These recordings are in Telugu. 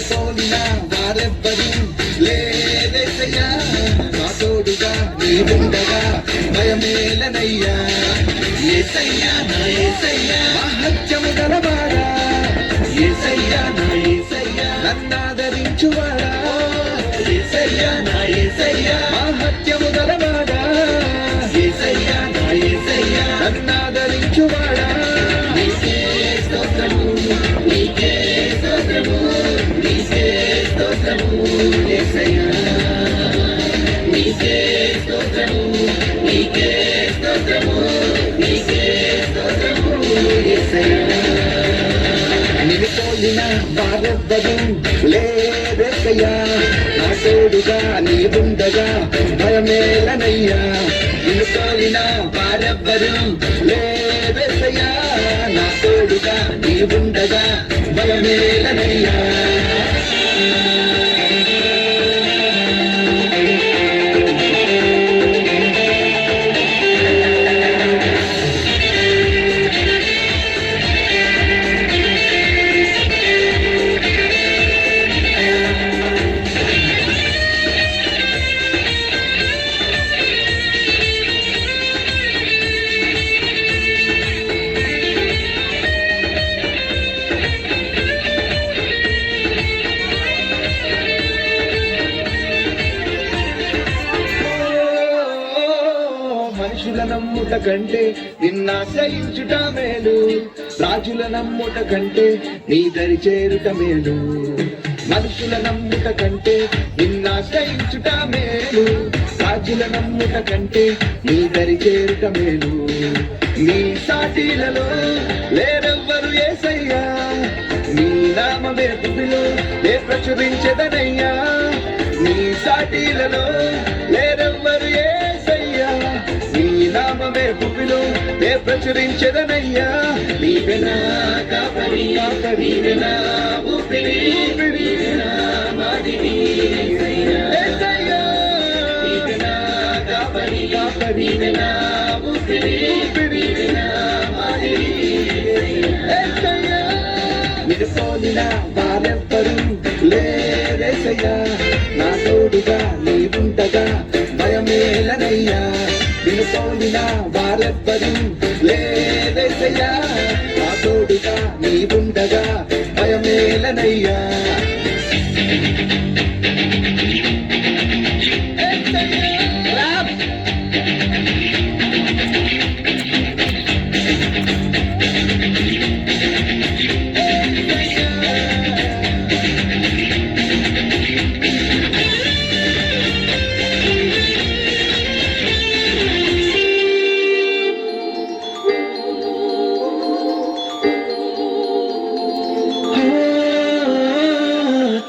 పోలిన వారెవ్వరు లేదేసయ్యా, నా తోడుగా నీవుండగా భయమేలనయ్యా. యేసయ్యా నా యేసయ్యా మహత్యము గలవాడా, యేసయ్యా నా యేసయ్యా నన్నాదరించువాడా, యేసయ్యా నా యేసయ్యా మహత్యము గలవాడా, యేసయ్యా నా యేసయ్యా నన్నాదరించువాడా. నీకే స్తోత్రము, నీకే స్తోత్రము, నీకే స్తోత్రము యేసయ్యా, నీకే స్తోత్రము, నీకే స్తోత్రము, నీకే స్తోత్రము యేసయ్యా. నిన్ను పోలిన వారెవ్వరు లేదేసయ్యా, నా తోడుగా నీవుండగా భయమేలనయ్యా. నిన్ను పోలిన వారెవ్వరు లేదేసయ్యా, నా తోడుగా నీవుండగా భయమేలనయ్యా. మనుషుల నమ్ముట కంటే నిన్నాశ్రయించుట మేలు, రాజుల నమ్ముట కంటే నీ దరి చేరుట మేలు. మనుషుల నమ్ముట కంటే నిన్నాశ్రయించుట మేలు, రాజుల నమ్ముట కంటే నీ దరి చేరుట మేలు. నీ సాటిలలో లేరెవ్వరు యేసయ్యా, నీ నామమే భూమిలో నే ప్రచురించెదనయ్యా. నీ సాటిలలో లేరెవ్వరు యేసయ్యా, నీ నామమే భూమిలో నే ప్రచురించెదనయ్యా. నీవే నా కాపరి, నీవే నా ఊపిరి, నీవే నా మాదిరి యేసయ్యా. నీవే నా కాపరి, నీవే నా ఊపిరి, నీవే నా మాదిరి యేసయ్యా. నిన్ను పోలిన వారెవ్వరు లేదేసయ్యా, నా తోడుగా నీవుండగా భయమేలనయ్యా. నిన్ను పోలిన వారెవ్వరు లేదేసయ్యా, నా తోడుగా నీవుండగా భయమేలనయ్యా.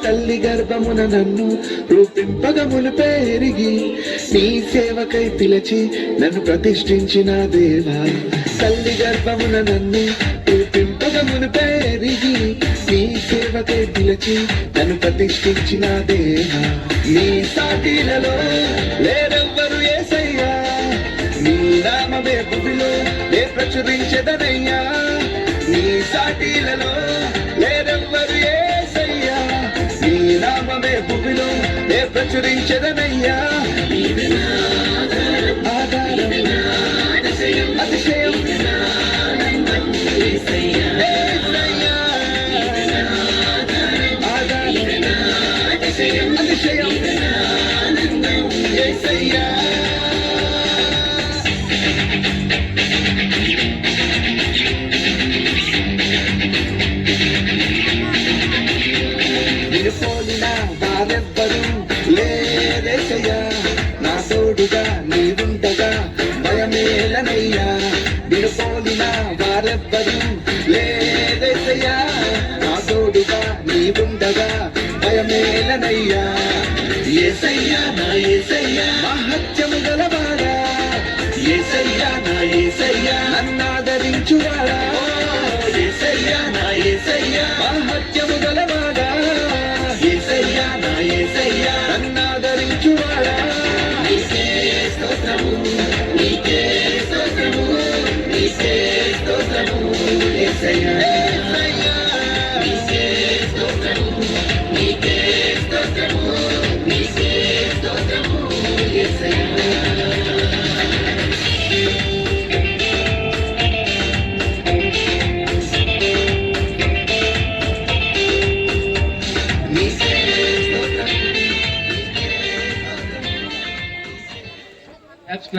తల్లి గర్భమున నన్ను రూపింపగములు పెరిగి నీ సేవకై పిలిచి నన్ను ప్రతిష్ఠించిన దేవా. తల్లి గర్భమున నన్ను రూపింపగములు పెరిగి నీ సేవకై పిలిచి నన్ను ప్రతిష్ఠించిన దేవా. నీ సాటిలలో లేరెవ్వరు యేసయ్యా, నీ నామమే భూమిలో నే ప్రచురించెదనయ్యా. నీ సాటిలలో లేరెవ్వరు యేసయ్యా, నీ నామమే భూమిలో నే ప్రచురించెదనయ్యా. ఆధారం అతిశయం యేసయ్యా, ఆధారం అతిశయం యేసయ్యా. నిన్ను పోలిన వారెవ్వరు లేదేసయ్యా, నా తోడుగా నీవుండగా భయమేలనయ్యా. నిన్ను పోలిన వారెవ్వరు లేదేసయ్యా, నా తోడుగా నీవుండగా భయమేలనయ్యా. యేసయ్యా నా యేసయ్యా మహత్యము గలవాడా, యేసయ్యా నా యేసయ్యా నన్నాదరించువాడా, యేసయ్యా నా యేసయ్యా మహత్యము గలవాడా, యేసయ్యా నా యేసయ్యా నన్నాదరించువాడా. నీకే స్తోత్రము, నీకే స్తోత్రము, నీకే స్తోత్రము యేసయ్యా.